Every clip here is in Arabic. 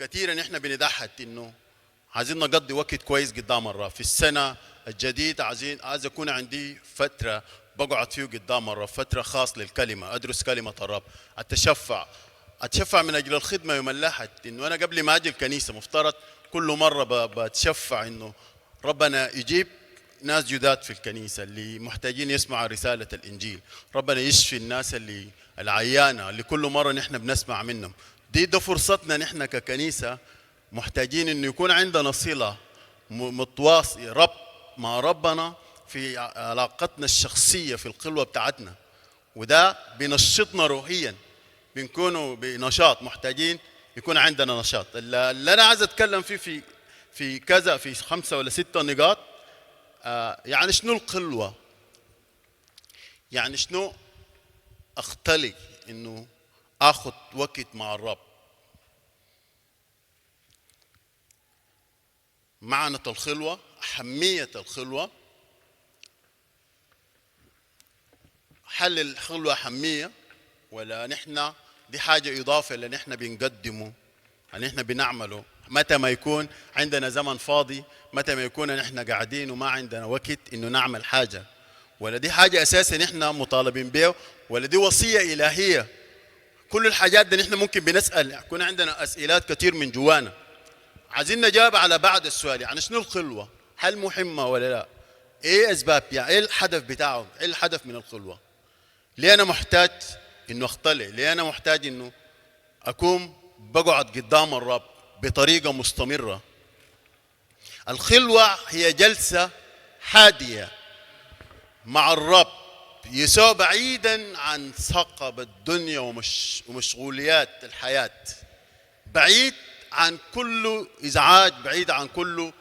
كثيرا احنا بنضحك انه عايزين نقضي وقت كويس قدام الرب في السنه الجديده. عايز اكون عندي فتره بقعد فيه قدام الرب، فتره خاص للكلمه، ادرس كلمه الرب، اتشفع من اجل الخدمه يوم الاحد. انه انا قبل ما اجي الكنيسه مفترض كل مره بتشفع انه ربنا يجيب ناس جداد في الكنيسه اللي محتاجين يسمعوا رساله الانجيل، ربنا يشفي الناس اللي العيانه اللي كل مره نحن بنسمع منهم. ده فرصتنا نحن ككنيسه، محتاجين انه يكون عندنا صله متواصله رب مع ربنا في علاقتنا الشخصيه في الخلوه بتاعتنا، وده بينشطنا روحيا، بنكونوا بنشاط، محتاجين يكون عندنا نشاط. اللي انا عايز اتكلم فيه في كذا، في 5 ولا 6 نقاط. يعني شنو الخلوه؟ يعني شنو اختلي انه اخذ وقت مع الرب؟ معنى الخلوه، اهميه الخلوه، هل الخلوه اهميه ولا نحن دي حاجه اضافه اللي نحن بنقدمه، اللي نحن بنعمله متى ما يكون عندنا زمن فاضي، متى ما يكون نحن قاعدين وما عندنا وقت انه نعمل حاجه؟ ولا دي حاجه اساسا نحن مطالبين بها؟ ولا دي وصيه الهيه؟ كل الحاجات دي نحن ممكن بنسال، يكون عندنا اسئلات كثير من جوانا، عايزين نجاوب على بعض السؤال. يعني شنو الخلوه؟ هل مهمه ولا لا؟ ايه اسباب؟ يعني ايه الهدف بتاعه؟ ايه الهدف من الخلوه؟ ليه انا محتاج انه اختلي؟ ليه انا محتاج انه اكون بقعد قدام الرب بطريقه مستمره؟ الخلوه هي جلسه هاديه مع الرب يسوع، بعيدا عن صخب الدنيا ومشغوليات الحياه، بعيد عن كل ازعاج، بعيد عن كل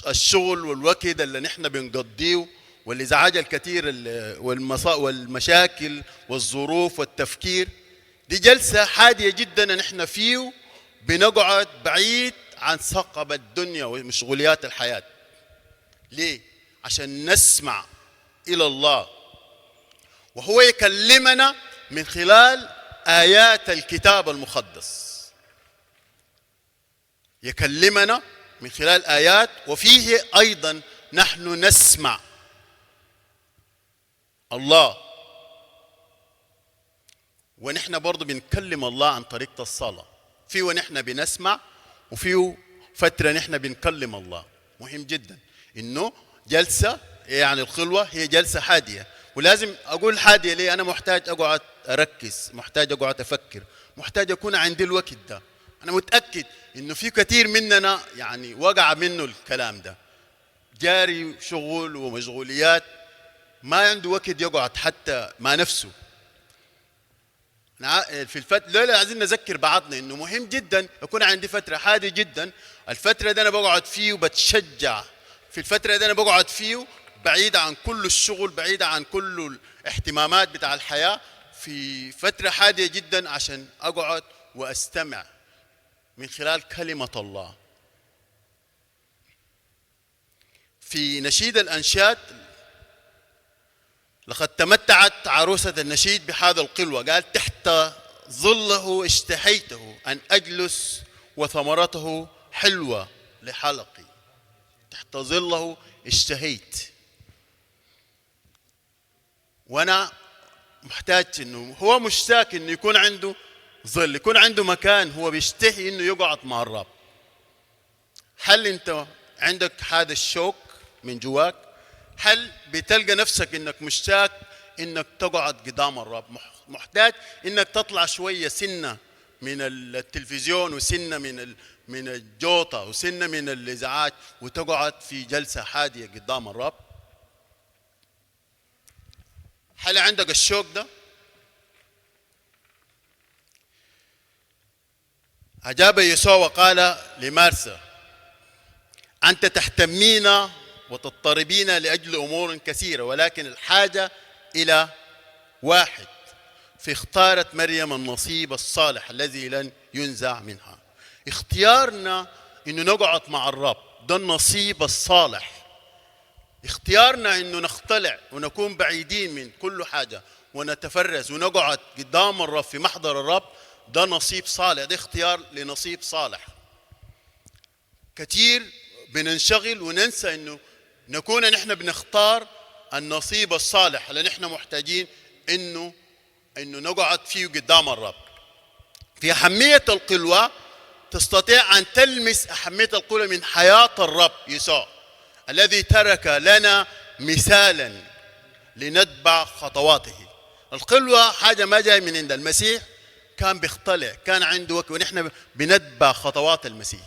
الشغل والوقت اللي نحن بنقضيه والازعاج الكثير والمشاكل والظروف والتفكير. دي جلسه هاديه جدا نحن فيه بنقعد بعيد عن صخب الدنيا ومشغوليات الحياه. ليه؟ عشان نسمع الى الله وهو يكلمنا من خلال ايات الكتاب المقدس، يكلمنا من خلال آيات، وفيه أيضا نحن نسمع الله، ونحن برضو بنكلم الله عن طريقة الصلاة. فيه ونحن بنسمع، وفيه فترة نحن بنكلم الله. مهم جدا إنه جلسة، يعني الخلوة هي جلسة هادية. ولازم أقول هادية ليه؟ أنا محتاج أقعد أركز، محتاج أقعد أفكر، محتاج أكون عندي الوقت ده. أنا متأكد إنه في كثير مننا يعني وقع منه الكلام ده، جاري شغل ومشغوليات، ما عنده وقت يقعد حتى مع نفسه. في الفترة عايزين نذكر بعضنا إنه مهم جدا يكون عندي فترة هادية جدا. الفترة دي أنا بقعد فيه وبتشجع، في الفترة دي أنا بقعد فيه بعيد عن كل الشغل، بعيد عن كل الاهتمامات بتاع الحياة، في فترة هادية جدا عشان أقعد وأستمع من خلال كلمة الله. في نشيد الأنشاد: لقد تمتعت عروسة النشيد بهذا الخلوة، قال: تحت ظله اشتهيته أن أجلس وثمرته حلوة لحلقي. تحت ظله اشتهيت. وأنا محتاج إنه هو مشتاق إنه يكون عنده ظل، يكون عنده مكان هو بيشتهي إنه يقعد مع الرب. هل أنت عندك هذا الشوق من جواك؟ هل بتلقى نفسك إنك مشتاق إنك تقعد قدام الرب؟ محتاج إنك تطلع شوية سنة من التلفزيون، وسنة من الجوطة، وسنة من الإزعاج، وتقعد في جلسة هادية قدام الرب؟ هل عندك الشوق ده؟ أجاب يسوع وقال لمارسا: أنت تهتمين وتضطربين لأجل أمور كثيرة، ولكن الحاجة إلى واحد، فاختارت مريم النصيب الصالح الذي لن ينزع منها. اختيارنا إنه نقعد مع الرب ده النصيب الصالح. اختيارنا إنه نختلع ونكون بعيدين من كل حاجة ونتفرس ونقعد قدام الرب في محضر الرب، ده نصيب صالح، ده اختيار لنصيب صالح. كثير بننشغل وننسى انه نكون نحن بنختار النصيب الصالح اللي نحن محتاجين انه نقعد فيه قدام الرب. في أهمية القلوة تستطيع أن تلمس أهمية القلوة من حياة الرب يسوع الذي ترك لنا مثالا لنتبع خطواته. القلوة حاجة ما جاي من عند المسيح، كان بيختلع، كان عنده وقت ونحن بنتبع خطوات المسيح.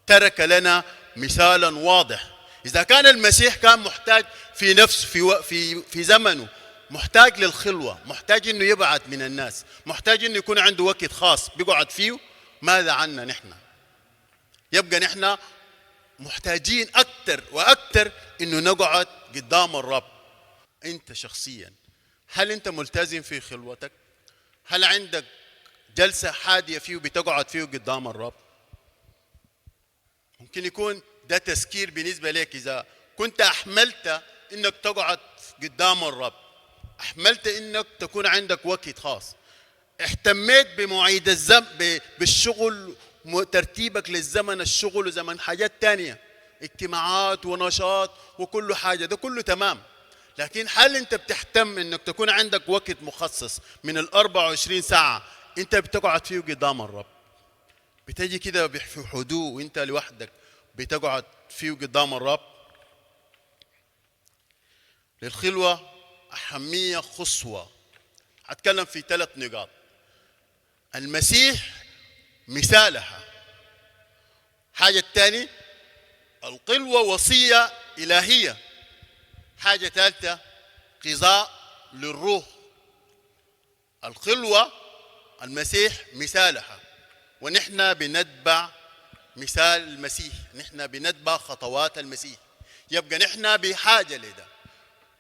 ترك لنا مثالا واضح. إذا كان المسيح كان محتاج في نفسه في زمنه، محتاج للخلوة، محتاج إنه يبعد من الناس، محتاج إنه يكون عنده وقت خاص بيقعد فيه، ماذا عنا نحن؟ يبقى نحن محتاجين أكثر وأكثر إنه نقعد قدام الرب. أنت شخصيا هل أنت ملتزم في خلوتك؟ هل عندك جلسة هادية فيه بتقعد فيه قدام الرب؟ ممكن يكون ده تذكير بالنسبة لك. إذا كنت أحملت إنك تقعد قدام الرب، أحملت إنك تكون عندك وقت خاص، اهتميت بمواعيد بالشغل، ترتيبك للزمن، الشغل وزمن حاجات تانية، اجتماعات ونشاط وكل حاجة، ده كله تمام. لكن هل أنت بتهتم إنك تكون عندك وقت مخصص من 24 ساعة أنت بتقعد فيه قدام الرب؟ بتجي كده في هدوء وأنت لوحدك بتقعد فيه قدام الرب. للخلوة أهمية قصوى. هتكلم في 3 نقاط. المسيح مثالها. حاجة الثانية الخلوة وصية إلهية. حاجة ثالثة غذاء للروح. الخلوة المسيح مثالها، ونحن بنتبع مثال المسيح، نحن بنتبع خطوات المسيح. يبقى نحن بحاجة لده،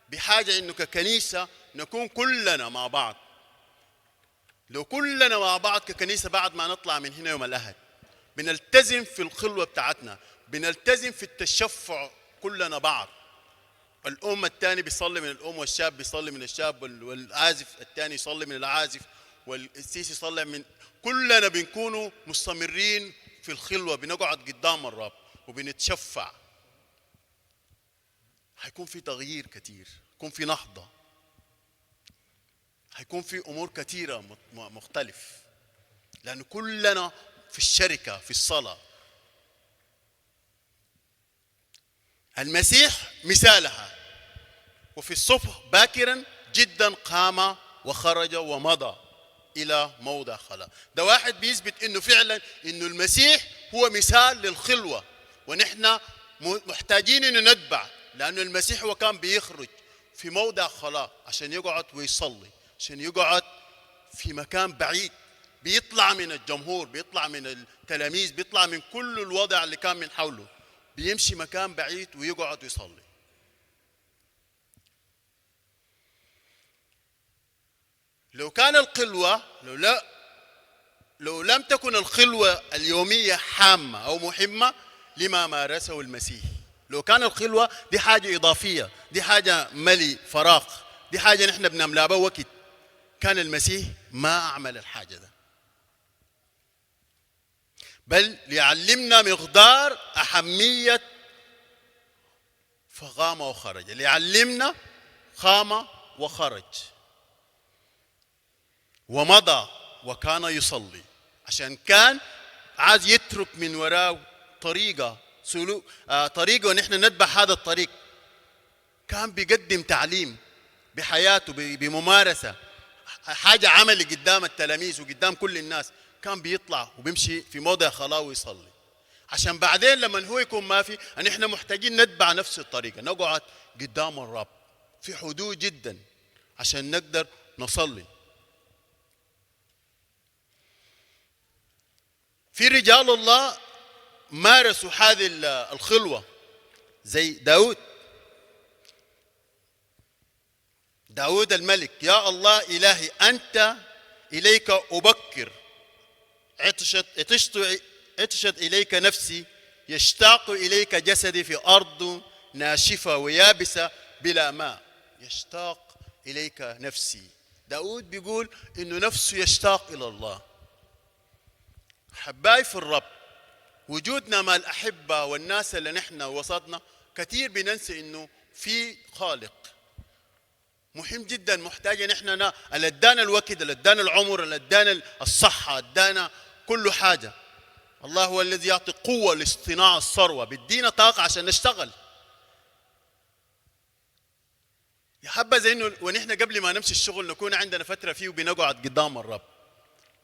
بحاجة إنه ككنيسة نكون كلنا مع بعض. لو كلنا مع بعض ككنيسة بعد ما نطلع من هنا يوم الأحد بنلتزم في الخلوة بتاعتنا، بنلتزم في التشفع كلنا بعض. الأم الثاني بيصلي من الأم، والشاب بيصلي من الشاب، والعازف الثاني يصلي من العازف، والسيسي يصلي من، كلنا بنكونوا مستمرين في الخلوة، بنقعد قدام الرب وبنتشفع. هيكون في تغيير كتير، هيكون في نهضة، هيكون في أمور كتيرة مختلف، لأن كلنا في الشركة في الصلاة. المسيح مثالها، وفي الصبح باكرا جدا قام وخرج ومضى إلى موضع خلاء. ده واحد بيثبت إنه فعلا إنه المسيح هو مثال للخلوة، ونحن محتاجين إنه نتبع، لأنه المسيح هو كان بيخرج في موضع خلاء عشان يقعد ويصلي، عشان يقعد في مكان بعيد، بيطلع من الجمهور، بيطلع من التلاميذ، بيطلع من كل الوضع اللي كان من حوله، بيمشي مكان بعيد ويقعد ويصلي. لو كان الخلوة لو لم تكن الخلوة اليومية هامة أو مهمة لما مارسه المسيح، لو كان الخلوة دي حاجة إضافية، دي حاجة ملي فراغ، دي حاجة نحن بنملأ بها وقت، كان المسيح ما عمل الحاجة ده، بل ليعلمنا مقدار أهمية فقام وخرج، ليعلمنا قام وخرج ومضى وكان يصلي، عشان كان عايز يترك من وراه طريقة سلوك، طريقة ونحن نتبع هذا الطريق. كان بيقدم تعليم بحياته، بممارسة، حاجة عملي قدام التلاميذ وقدام كل الناس. كان بيطلع وبيمشي في موضع خلاء ويصلي، عشان بعدين لما هو يكون ما في، نحن محتاجين نتبع نفس الطريقة، نقعد قدام الرب في حدود جدا عشان نقدر نصلي. في رجال الله مارسوا هذه الخلوة زي داود الملك. يا الله إلهي أنت إليك أبكر، عطشت إليك نفسي، يشتاق إليك جسدي في أرض ناشفة ويابسة بلا ماء. يشتاق إليك نفسي. داود بيقول إنه نفسه يشتاق إلى الله، حباي في الرب، وجودنا مع الأحبة والناس اللي نحن وسطنا كثير بننسى إنه في خالق مهم جدا محتاج ان احنا اللي ادانا الوقت، اللي ادانا العمر، اللي ادانا الصحه، ادانا كل حاجه. الله هو الذي يعطي قوه لاصطناع الثروه، بيدينا طاقه عشان نشتغل. يا حبذا انه ونحن قبل ما نمشي الشغل نكون عندنا فتره فيه وبنقعد قدام الرب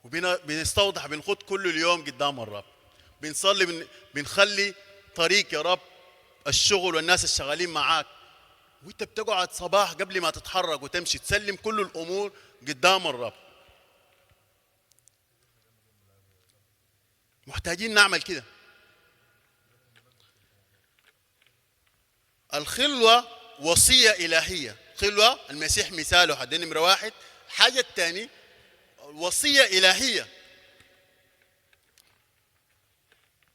وبنستوضح، بنخط كل اليوم قدام الرب، بنصلي، بنخلي طريق يا رب الشغل والناس الشغالين معاك، وانت بتقعد صباح قبل ما تتحرك وتمشي تسلم كل الامور قدام الرب. محتاجين نعمل كده. الخلوه وصيه الهيه، خلوه المسيح مثاله حد نمره واحد. الحاجه الثانيه وصيه الهيه.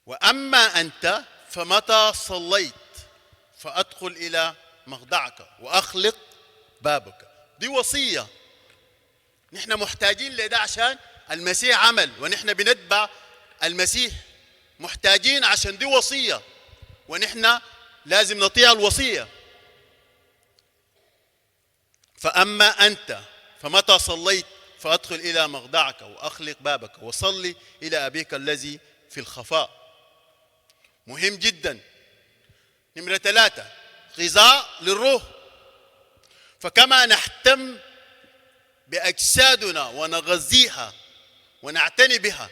واما انت فمتى صليت فادخل الى مخدعك واخلق بابك. دي وصيه نحن محتاجين لده عشان المسيح عمل ونحن بنتبع المسيح، محتاجين عشان دي وصيه ونحن لازم نطيع الوصيه. فاما انت فمتى صليت فادخل الى مخدعك واخلق بابك وصلي الى ابيك الذي في الخفاء. مهم جدا. نمره 3 غذاء للروح. فكما نهتم بأجسادنا ونغذيها ونعتني بها،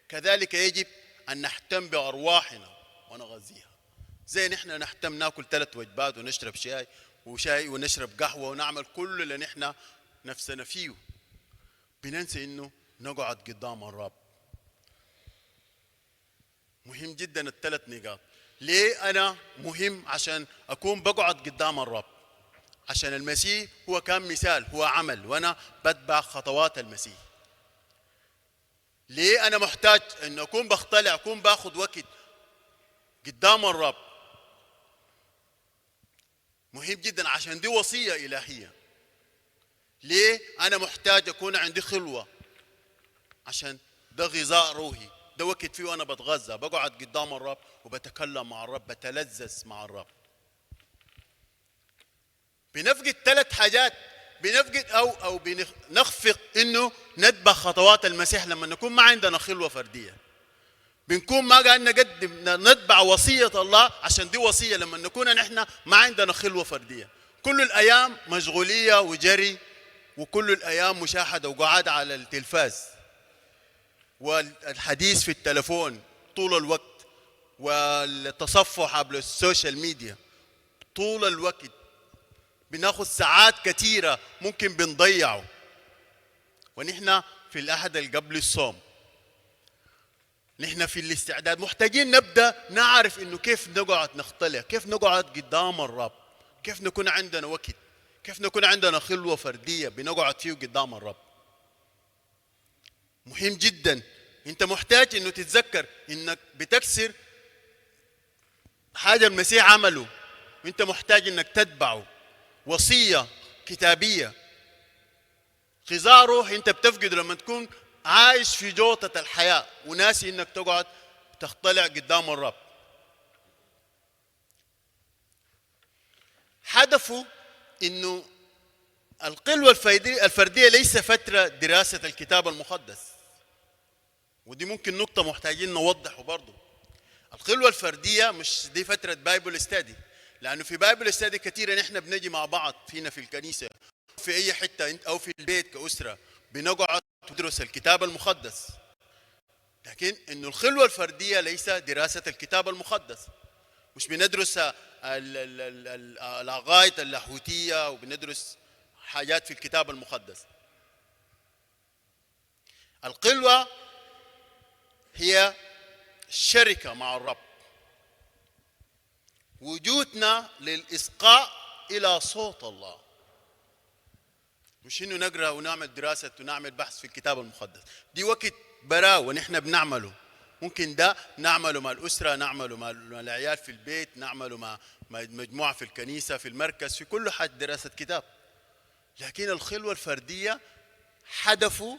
كذلك يجب أن نهتم بأرواحنا ونغذيها. زي نحن نهتم ناكل 3 وجبات ونشرب شاي ونشرب قهوة ونعمل كل اللي نحن نفسنا فيه، بننسى إنه نقعد قدام الرب. مهم جدا ال3 نقاط. ليه أنا مهم؟ عشان أكون بقعد قدام الرب، عشان المسيح هو كان مثال، هو عمل، وأنا بتبع خطوات المسيح. ليه أنا محتاج أن أكون بختلع، أكون باخد وقت قدام الرب؟ مهم جدا عشان دي وصية إلهية. ليه أنا محتاج أكون عندي خلوة؟ عشان ده غذاء روحي، ده وقت فيه وأنا بتغذى، بقعد قدام الرب وبتكلم مع الرب، بتلذذ مع الرب. بنفقد 3 حاجات، بنفقد أو بنخفق إنه نتبع خطوات المسيح لما نكون ما عندنا خلوة فردية. بنكون ما قاعد نقدم نتبع وصية الله عشان دي وصية، لما نكون نحن ما عندنا خلوة فردية. كل الأيام مشغولية وجري، وكل الأيام مشاهدة وقعد على التلفاز والحديث في التلفون طول الوقت، والتصفح عبر السوشيال ميديا طول الوقت. بناخذ ساعات كثيرة ممكن بنضيعه، ونحن في الأحد اللي قبل الصوم، نحن في الاستعداد محتاجين نبدأ نعرف إنه كيف نقعد نختلع، كيف نقعد قدام الرب، كيف نكون عندنا وقت، كيف نكون عندنا خلوة فردية بنقعد فيه قدام الرب. مهم جدا. انت محتاج انه تتذكر انك بتكسر حاجة المسيح عمله، وانت محتاج انك تتبعه. وصية كتابية. غذاء روح انت بتفقده لما تكون عايش في جوطة الحياة وناسي انك تقعد تختلع قدام الرب. هدفه انه الخلوة الفردية ليس فترة دراسة الكتاب المقدس، ودي ممكن نقطة محتاجين نوضحه برضو. الخلوة الفردية مش دي فترة بايبل ستادي، لأنه في بايبل ستادي كثيرة نحن بنجي مع بعض فينا في الكنيسة في أي حتة أو في البيت كأسرة بنقعد ندرس الكتاب المقدس. لكن إنه الخلوة الفردية ليس دراسة الكتاب المقدس. مش بندرس العقائد اللاهوتية وبندرس حاجات في الكتاب المقدس. الخلوة هي شركة مع الرب، وجودنا للإصغاء إلى صوت الله، مش إنه نقرأ ونعمل دراسة ونعمل بحث في الكتاب المقدس. دي وقت براء ونحن بنعمله. ممكن ده نعمله مع الأسرة، نعمله مع العيال في البيت، نعمله مع مجموعة في الكنيسة، في المركز، في كل حاجة دراسة كتاب. لكن الخلوة الفردية هدفه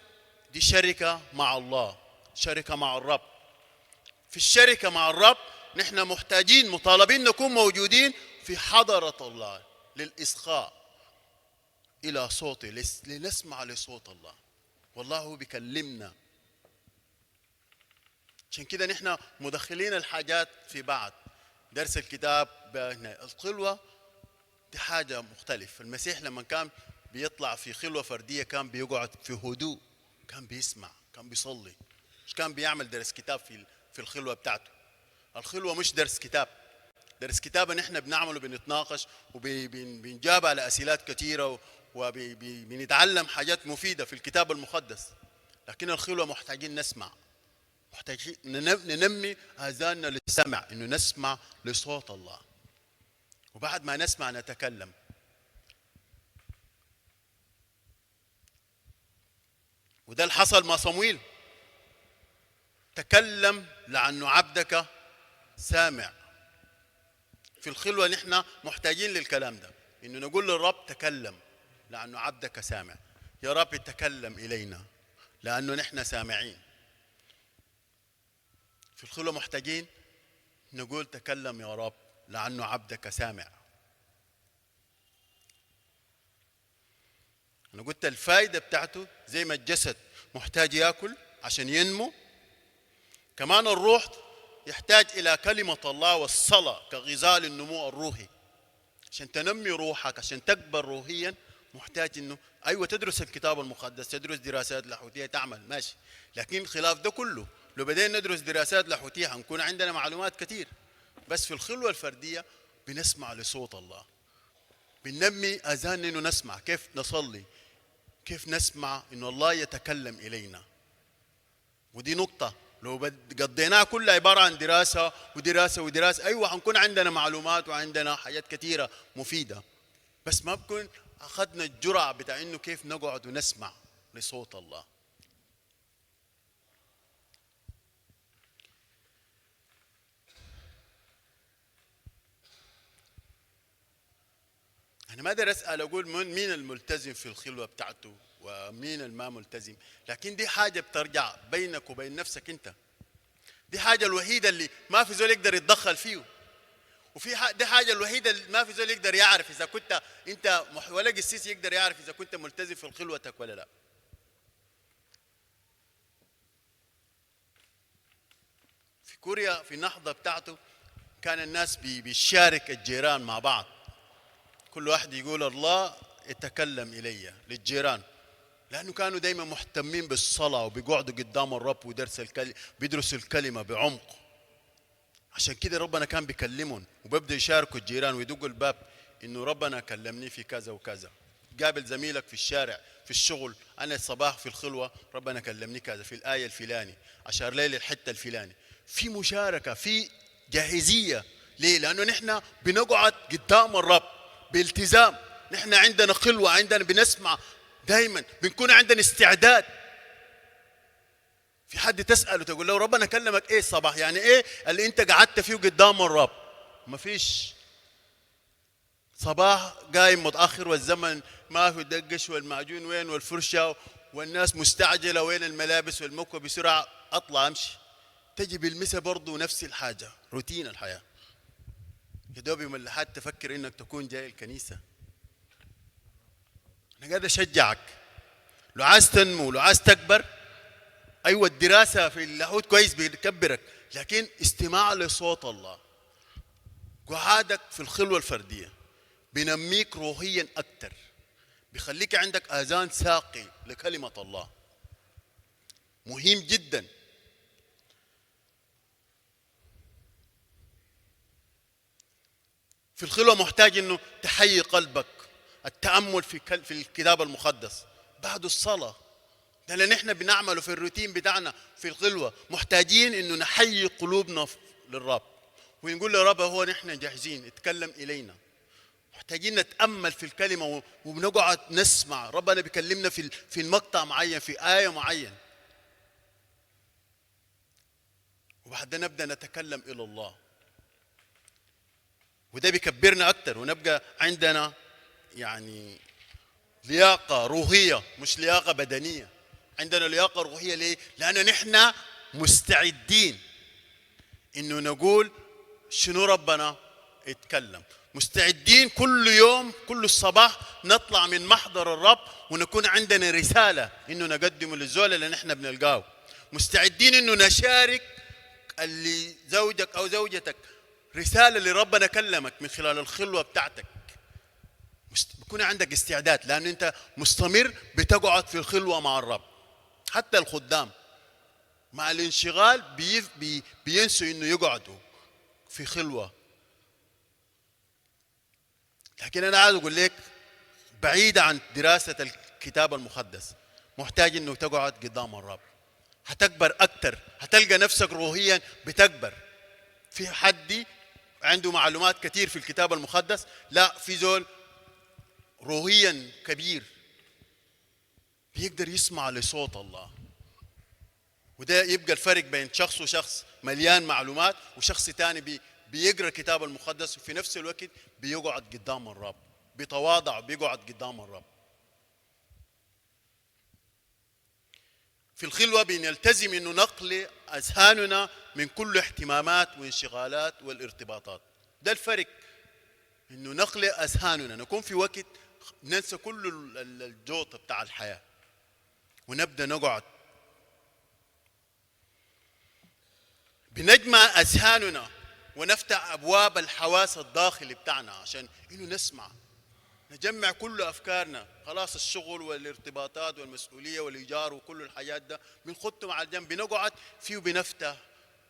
دي شركة مع الله، شركة مع الرب. في الشركة مع الرب نحن محتاجين مطالبين نكون موجودين في حضرة الله للإصغاء إلى صوته، لنسمع لصوت الله، والله هو بيكلمنا. عشان كده نحن مدخلين الحاجات في بعض. درس الكتاب الخلوة دي حاجة مختلف. المسيح لما كان بيطلع في خلوة فردية كان بيقعد في هدوء، كان بيسمع، كان بيصلي، مش كان بيعمل درس كتاب في الخلوة بتاعته. الخلوة مش درس كتاب. درس كتاب نحن بنعمله، بنتناقش وبنجاوب على أسئلات كثيرة وبنتعلم حاجات مفيدة في الكتاب المقدس. لكن الخلوة محتاجين نسمع، محتاجين ننمي آذاننا للسمع، إنه نسمع لصوت الله، وبعد ما نسمع نتكلم. وده اللي حصل مع صمويل. تكلم لأنه عبدك سامع. في الخلوة نحن محتاجين للكلام ده، إنه نقول للرب تكلم لأنه عبدك سامع. يا رب تكلم إلينا لأنه نحن سامعين. في الخلوة محتاجين نقول تكلم يا رب لأنه عبدك سامع. أنا قلت الفائدة بتاعته زي ما الجسد محتاج يأكل عشان ينمو، كمان الروح يحتاج إلى كلمة الله والصلاة كغذاء للنمو الروحي. عشان تنمي روحك، عشان تكبر روحيا، محتاج إنه أيوة تدرس الكتاب المقدس، تدرس دراسات لاهوتية، تعمل ماشي، لكن خلاف ده كله لو بدينا ندرس دراسات لاهوتية هنكون عندنا معلومات كثير. بس في الخلوة الفردية بنسمع لصوت الله، بننمي أذاننا إنه نسمع كيف نصلي، كيف نسمع إنه الله يتكلم إلينا. ودي نقطة لو قضيناها كلها عبارة عن دراسة ودراسة ودراسة، أيوة هنكون عندنا معلومات وعندنا حاجات كثيرة مفيدة، بس ما بكون أخذنا الجرعة بتاع إنه كيف نقعد ونسمع لصوت الله. أنا ما أقدر أسأل أقول مين الملتزم في الخلوة بتاعته ومين الما ملتزم، لكن دي حاجة بترجع بينك وبين نفسك أنت. دي حاجة الوحيدة اللي ما في زول يقدر يتدخل فيه، دي حاجة الوحيدة اللي ما في زول يقدر يعرف إذا كنت أنت ولا قسيس يقدر يعرف إذا كنت ملتزم في خلوتك ولا لا. في كوريا في النهضة بتاعته كان الناس بيشارك الجيران مع بعض، كل واحد يقول الله يتكلم إلي للجيران، لأنه كانوا دايما مهتمين بالصلاة وبيقعدوا قدام الرب ودرس بيدرسوا الكلمة بعمق. عشان كده ربنا كان بيكلمهم وبيبدأ يشاركوا الجيران ويدقوا الباب إنه ربنا كلمني في كذا وكذا. قابل زميلك في الشارع في الشغل، أنا الصباح في الخلوة ربنا كلمني كذا في الآية الفلاني، أشار لي للحتة الفلاني. في مشاركة، في جاهزية. ليه؟ لأنه نحن بنقعد قدام الرب بالتزام، نحن عندنا خلوة، عندنا بنسمع دايما، بنكون عندنا استعداد. في حد تسأله تقول له ربنا كلمك ايه الصباح؟ يعني ايه اللي انت قعدت فيه قدام الرب؟ ما فيش. صباح قايم متأخر والزمن ما في دقش والمعجون وين والفرشة والناس مستعجلة وين الملابس والمكوى بسرعة، اطلع امشي. تجي بالمسا برضه نفس الحاجة، روتين الحياة. يا دوب يوم اللي حد تفكر انك تكون جاي الكنيسة. انا قاعد اشجعك، لو عايز تنمو، لو عايز تكبر، ايوه الدراسة في اللاهوت كويس بيكبرك، لكن استماع لصوت الله، قعادك في الخلوة الفردية بينميك روحيا اكثر، بيخليك عندك اذان ساقي لكلمة الله. مهم جدا. في الخلوة محتاج انه تحيي قلبك، التأمل في الكتاب المقدس بعد الصلاة. ده اللي نحن بنعمله في الروتين بتاعنا في الخلوة. محتاجين انه نحيي قلوبنا للرب ونقول له رب هو نحن جاهزين، اتكلم الينا. محتاجين نتأمل في الكلمة وبنقعد نسمع ربنا بيكلمنا في المقطع معين، في آية معين، وبعدين نبدأ نتكلم إلى الله. وده بيكبرنا أكتر ونبقى عندنا يعني لياقة روحية، مش لياقة بدنية. عندنا لياقة روحية. ليه؟ لأن نحن مستعدين انه نقول شنو ربنا يتكلم، مستعدين كل يوم كل الصباح نطلع من محضر الرب ونكون عندنا رسالة انه نقدمه للزول اللي نحن بنلقاه، مستعدين انه نشارك اللي زوجك او زوجتك رسالة اللي ربنا كلمك من خلال الخلوة بتاعتك. بيكون عندك استعداد لأنه أنت مستمر بتقعد في الخلوة مع الرب. حتى الخدام مع الانشغال بينسوا إنه يقعدوا في خلوة. لكن أنا عايز أقول لك بعيدة عن دراسة الكتاب المقدس، محتاج إنه تقعد قدام الرب، هتكبر أكتر، هتلقى نفسك روحيا بتكبر. في حد عنده معلومات كتير في الكتاب المقدس، لا في زول روحيا كبير بيقدر يسمع لصوت الله. وده يبقى الفرق بين شخص وشخص مليان معلومات وشخص تاني بيقرأ الكتاب المقدس وفي نفس الوقت بيقعد قدام الرب، بيتواضع بيقعد قدام الرب. في الخلوة بنلتزم انه نقل اذهاننا من كل اهتمامات وانشغالات والارتباطات. ده الفرق، انه نقل اذهاننا، نكون في وقت ننسى كل الجوطة بتاع الحياة ونبدأ نقعد. بنجمع اذهاننا ونفتح ابواب الحواس الداخلي بتاعنا عشان انه نسمع، نجمع كل افكارنا. خلاص الشغل والارتباطات والمسؤوليه والايجار وكل الحاجات ده بنخطهم على الجنب، بنقعد فيه وبنفتح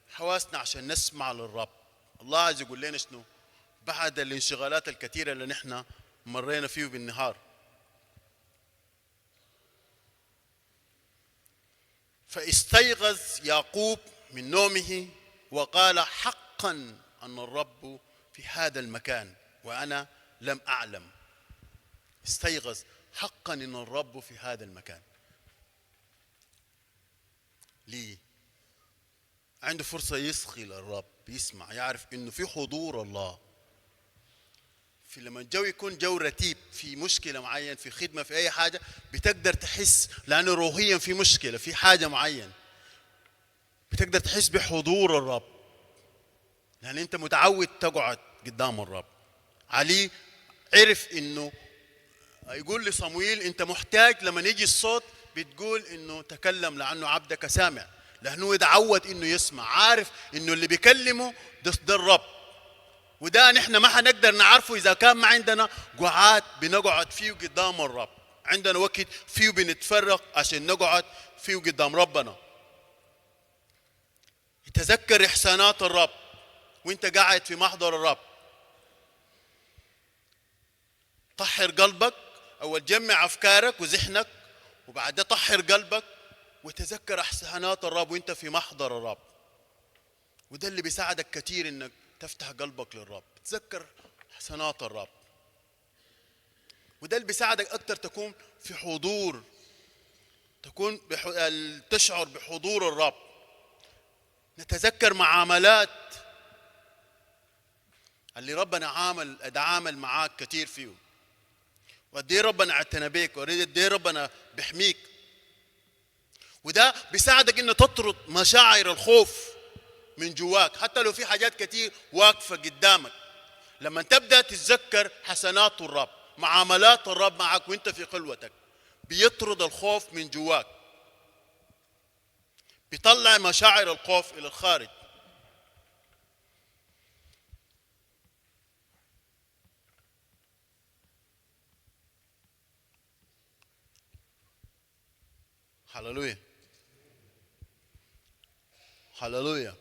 حواسنا عشان نسمع للرب. الله عايز يقول لنا شنو بعد الانشغالات الكثيره اللي نحن مرينا فيه بالنهار. فاستيقظ يعقوب من نومه وقال حقا ان الرب في هذا المكان وانا لم اعلم. استيقظ حقا ان الرب في هذا المكان. ليه؟ عنده فرصه يصغي للرب، يسمع، يعرف انه في حضور الله. في لما الجو يكون جو رتيب، في مشكله معين، في خدمه، في اي حاجه، بتقدر تحس لانه روحيا في مشكله، في حاجه معين، بتقدر تحس بحضور الرب لان انت متعود تقعد قدام الرب. علي عرف انه يقول لصمويل انت محتاج لما يجي الصوت بتقول انه تكلم لانه عبدك سامع، لانه يتعود انه يسمع، عارف انه اللي بيكلمه ده الرب. وده نحن ما حنقدر نعرفه اذا كان ما عندنا قعاد بنقعد فيه قدام الرب، عندنا وقت فيه بنتفرق عشان نقعد فيه قدام ربنا. تذكر احسانات الرب وانت قاعد في محضر الرب. طهر قلبك، أول جمع أفكارك وذهنك، وبعدها طهر قلبك وتذكر احسانات الرب وانت في محضر الرب. وده اللي بيساعدك كثير انك تفتح قلبك للرب، تذكر حسنات الرب. وده اللي بيساعدك اكثر تكون في حضور، تكون تشعر بحضور الرب. نتذكر معاملات اللي ربنا عامل معاك كثير فيه، وقد ايه ربنا اعتنى بيك، وقد ايه ربنا بيحميك. وده بيساعدك ان تطرد مشاعر الخوف من جواك حتى لو في حاجات كتير واقفه قدامك. لما تبدا تتذكر حسنات الرب، معاملات الرب معك وانت في خلوتك، بيطرد الخوف من جواك، بيطلع مشاعر الخوف الى الخارج. هللويا هللويا.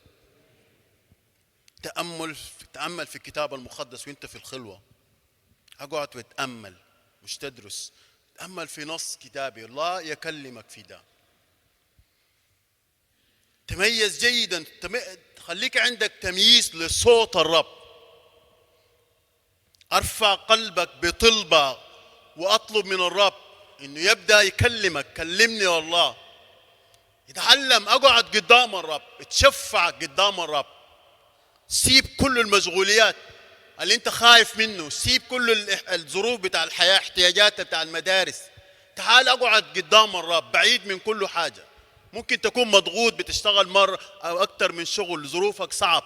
تأمل في الكتاب المقدس وانت في الخلوة. اقعد وتأمل، مش تدرس، تأمل في نص كتابي، الله يكلمك في ده. تميز جيدا، خليك عندك تمييز لصوت الرب. ارفع قلبك بطلبة واطلب من الرب انه يبدأ يكلمك. كلمني يا الله. اتعلم اقعد قدام الرب، اتشفع قدام الرب. سيب كل المشغوليات اللي انت خايف منه، سيب كل الظروف بتاع الحياة، احتياجات بتاع المدارس. تعال اقعد قدام الرب بعيد من كل حاجة. ممكن تكون مضغوط بتشتغل مرة أو أكتر من شغل، ظروفك صعب،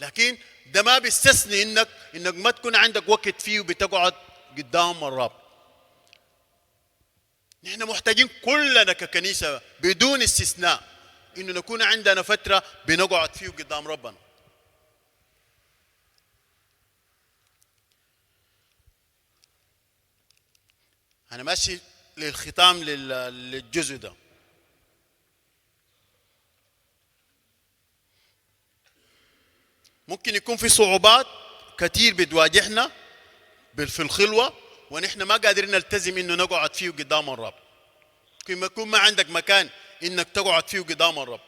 لكن ده ما بيستثني إنك ما تكون عندك وقت فيه وبتقعد قدام الرب. نحن محتاجين كلنا ككنيسة بدون استثناء إنه نكون عندنا فترة بنقعد فيه قدام ربنا. أنا ماشي للختام للجزء ده. ممكن يكون في صعوبات كتير بتواجهنا في الخلوة ونحن ما قادرين نلتزم إنه نقعد فيه قدام الرب. ممكن يكون ما عندك مكان إنك تقعد فيه قدام الرب.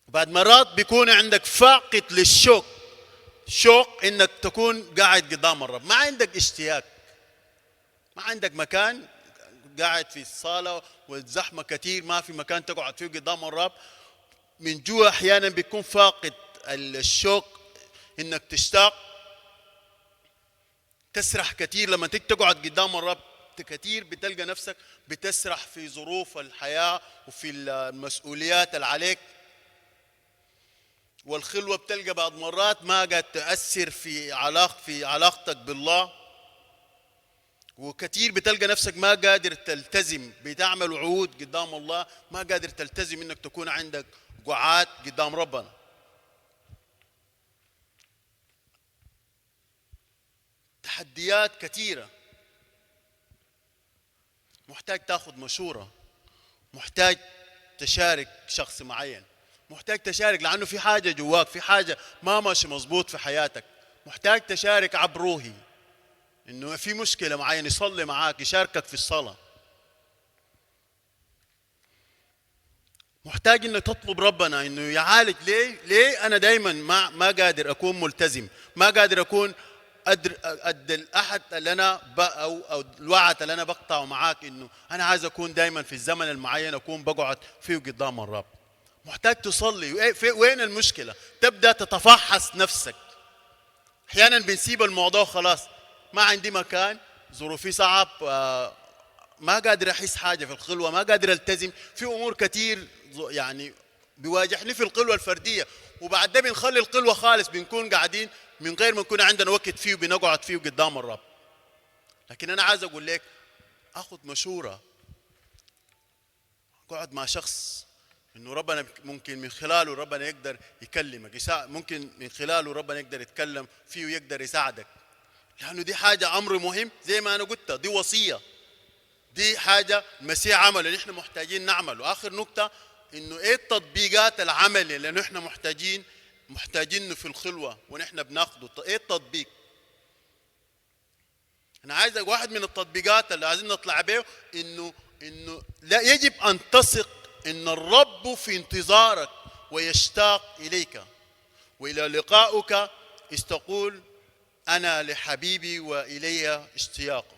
بعد مرات بيكون عندك فاقد للشوق، شوق إنك تكون قاعد قدام الرب، ما عندك اشتياق، ما عندك مكان، قاعد في الصالة والزحمة كتير ما في مكان تقعد فيه قدام الرب. من جوا أحيانا بيكون فاقد الشوق إنك تشتاق، تسرح كتير. لما تيجي تقعد قدام الرب كتير بتلقى نفسك بتسرح في ظروف الحياة وفي المسؤوليات اللي عليك، والخلوة بتلقى بعض مرات ما قاعد تأثر في علاقتك بالله، وكتير بتلقى نفسك ما قادر تلتزم، بتعمل وعود قدام الله ما قادر تلتزم انك تكون عندك قعات قدام ربنا. تحديات كثيرة، محتاج تاخذ مشورة، محتاج تشارك شخص معين، محتاج تشارك لأنه في حاجة جواك، في حاجة ما ماشي مظبوط في حياتك، محتاج تشارك عبر روحي إنه في مشكلة معينة، يصلي معاك، يشاركك في الصلاة. محتاج إنه تطلب ربنا إنه يعالج. ليه أنا دايما ما قادر أكون ملتزم، ما قادر أكون قد الأحد اللي أنا أو الوعد اللي أنا بقطعه معاك، إنه أنا عايز أكون دايما في الزمن المعين أكون بقعد فيه قدام الرب. محتاج تصلي. وين المشكلة؟ تبدأ تتفحص نفسك. أحيانا بنسيب الموضوع خلاص، ما عندي مكان، ظروفي صعب، ما قادر أحس حاجة في الخلوة، ما قادر ألتزم في أمور كتير يعني بيواجهني في الخلوة الفردية، وبعد ده بنخلي الخلوة خالص، بنكون قاعدين من غير ما نكون عندنا وقت فيه وبنقعد فيه قدام الرب. لكن أنا عايز أقول لك أخذ مشورة، اقعد مع شخص إنه ربنا ممكن من خلاله ربنا يقدر يكلمك، ممكن من خلاله ربنا يقدر يتكلم فيه ويقدر يساعدك، لأنه دي حاجة أمر مهم. زي ما أنا قلت دي وصية، دي حاجة المسيح عمله نحن محتاجين نعمله. آخر نقطة إنه إيه التطبيقات العمل اللي نحن محتاجينه في الخلوة ونحن بناخده. إيه التطبيق؟ أنا عايز واحد من التطبيقات اللي عايزين نطلع به إنه لا يجب أن تثق إن الرب في انتظارك ويشتاق إليك وإلى لقائك، إذ تقول أنا لحبيبي وإلي اشتياقه.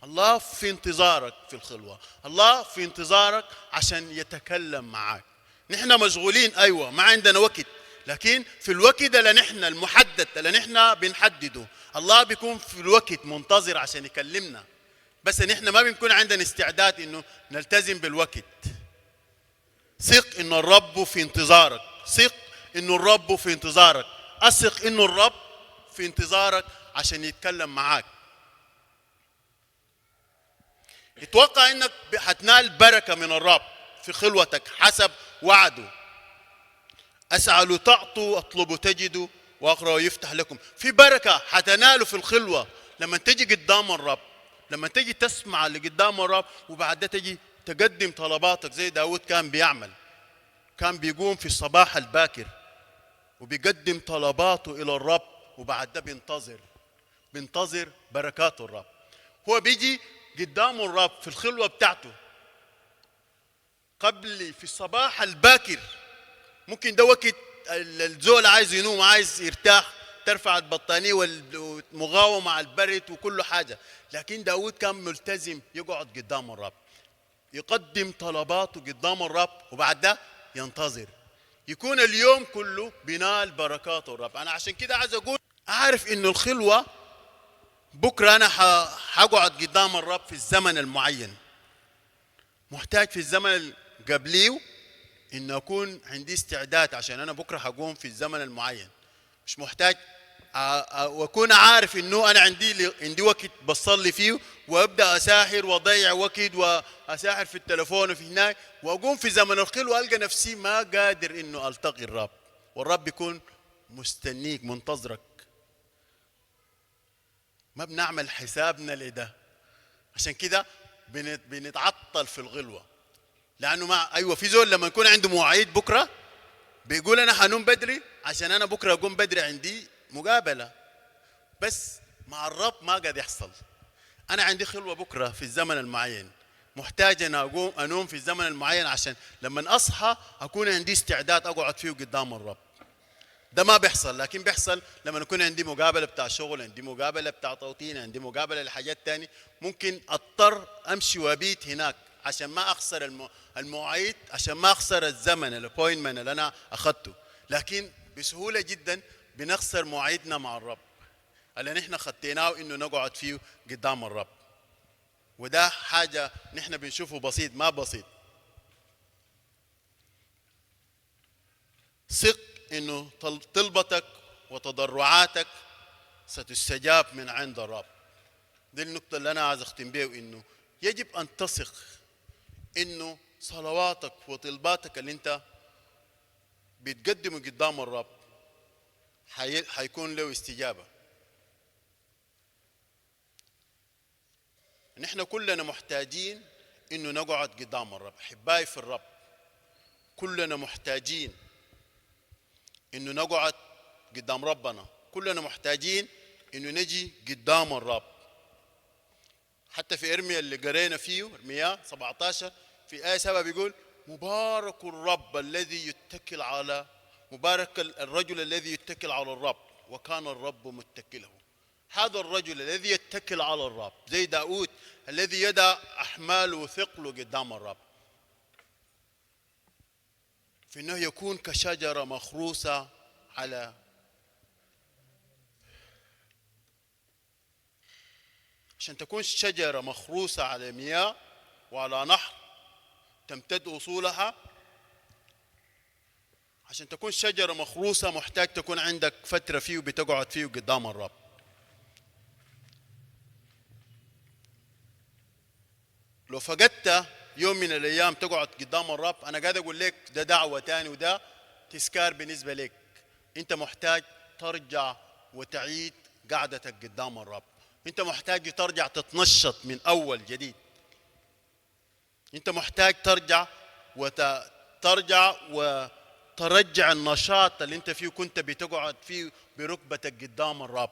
الله في انتظارك في الخلوة، الله في انتظارك عشان يتكلم معك. نحن مشغولين أيوة، ما عندنا وقت، لكن في الوقت اللي نحن المحدد اللي نحن بنحدده الله بيكون في الوقت منتظر عشان يكلمنا، بس نحن ما بنكون عندنا استعداد إنه نلتزم بالوقت. ثق إنه الرب في انتظارك، ثق إنه الرب في انتظارك، أثق إنه الرب في انتظارك عشان يتكلم معك. اتوقع انك حتنال بركة من الرب في خلوتك حسب وعده. اسألوا تعطوا، اطلبوا تجدوا، واقرأوا يفتح لكم. في بركة حتنالوا في الخلوة لما تجي قدام الرب، لما تجي تسمع اللي قدام الرب وبعد ده تجي تقدم طلباتك زي داود كان بيعمل. كان بيقوم في الصباح الباكر وبيقدم طلباته إلى الرب، وبعد ده بينتظر بركات الرب. هو بيجي قدام الرب في الخلوة بتاعته قبل في الصباح الباكر. ممكن ده وقت الزول عايز ينوم، عايز يرتاح، ترفع البطانية والمغاومة على البرد وكل حاجة، لكن داود كان ملتزم يقعد قدام الرب، يقدم طلباته قدام الرب، وبعد ده ينتظر. يكون اليوم كله بينال بركات الرب. أنا عشان كده عايز أقول أعرف إنه الخلوة بكرة أنا حقعد قدام الرب في الزمن المعين، محتاج في الزمن القبليه إنه أكون عندي استعداد عشان أنا بكرة هقوم في الزمن المعين. مش محتاج واكون عارف انه انا عندي وقت بصلي فيه وابدا اساحر واضيع وقت واساحر في التليفون وفي هناك واقوم في زمن الخير والقى نفسي ما قادر انه التقي الرب، والرب يكون مستنيك منتظرك. ما بنعمل حسابنا لده، عشان كده بنتعطل في الغلوه. لانه ما ايوه في زول لما يكون عنده مواعيد بكره بيقول انا حنوم بدري عشان انا بكره اقوم بدري عندي مقابله، بس مع الرب ما قاعد يحصل. انا عندي خلوه بكره في الزمن المعين، محتاج ان اقوم انوم في الزمن المعين عشان لما اصحى اكون عندي استعداد اقعد فيه قدام الرب. ده ما بيحصل، لكن بيحصل لما يكون عندي مقابله بتاع شغل، عندي مقابله بتاع توطين، عندي مقابله لحاجات تاني، ممكن اضطر امشي وابيت هناك عشان ما اخسر المواعيد، عشان ما اخسر الزمن الابوينتمنت اللي انا اخذته. لكن بسهوله جدا بنخسر مواعيدنا مع الرب اللي نحن خطيناه انه نقعد فيه قدام الرب. وده حاجه نحن بنشوفه بسيط، ما بسيط. ثق انه طلبتك وتضرعاتك ستستجاب من عند الرب. دي النقطه اللي انا عايز اختم بيها، انه يجب ان تثق انه صلواتك وطلباتك اللي انت بتقدمه قدام الرب حيكون له استجابه. نحن كلنا محتاجين انه نقعد قدام الرب. احبائي في الرب، كلنا محتاجين انه نقعد قدام ربنا، كلنا محتاجين انه نجي قدام الرب. حتى في ارميا اللي قرينا فيه ارميا 17 في آية 7 بيقول مبارك الرب الذي يتكل على مبارك الرجل الذي يتكل على الرب وكان الرب متكله. هذا الرجل الذي يتكل على الرب زي داود الذي يدع أحماله وثقله قدام الرب، في أنه يكون كشجرة مخروسة على عشان تكون شجرة مخروسة على مياه وعلى نهر تمتد أصولها. عشان تكون شجرة مخروسة محتاج تكون عندك فترة فيه بتقعد فيه قدام الرب. لو فقدت يوم من الأيام تقعد قدام الرب، أنا قاعد أقول لك ده دعوة تاني وده تذكار بالنسبة لك. أنت محتاج ترجع وتعيد قعدتك قدام الرب. أنت محتاج ترجع تتنشط من أول جديد. أنت محتاج ترجع وترجع النشاط اللي أنت فيه كنت بتقعد فيه بركبتك قدام الرب.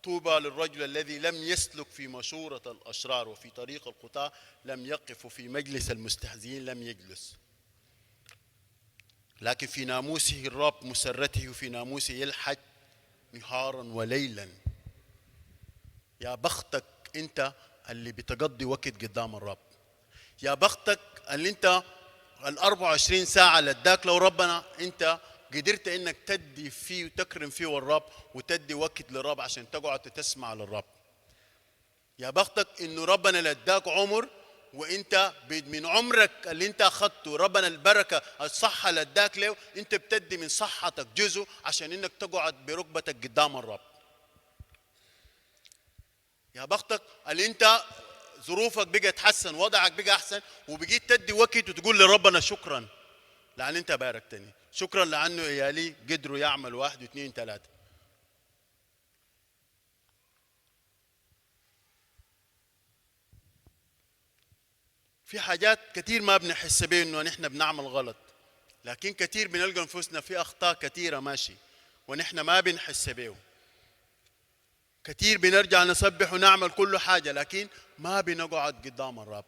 طوبى للرجل الذي لم يسلك في مشورة الأشرار وفي طريق الخطاة لم يقف وفي مجلس المستهزئين لم يجلس، لكن في ناموسه الرب مسرته وفي ناموسه يلحج نهارا وليلا. يا بختك انت اللي بتقضي وقت قدام الرب. يا بختك اللي انت 24 ساعة اللي اداك لو ربنا انت قدرت انك تدي فيه وتكرم فيه الرب وتدي وقت للرب عشان تقعد تسمع للرب. يا بختك انه ربنا اللي اداك عمر وانت من عمرك اللي انت اخذته ربنا البركه الصحه اللي اداك له انت بتدي من صحتك جزء عشان انك تقعد بركبتك قدام الرب. يا بختك اللي انت ظروفك بقت تحسن، وضعك بقى احسن وبقيت تدي وقت وتقول لربنا شكرا لان انت باركتني، شكرا لانه عيالي قدروا يعملوا 1 2 3. في حاجات كثير ما بنحس بيه انه نحن بنعمل غلط، لكن كثير بنلقى انفسنا في اخطاء كثيره ماشي ونحن ما بنحس بيه. كثير بنرجع نسبح ونعمل كل حاجه لكن ما بنقعد قدام الرب.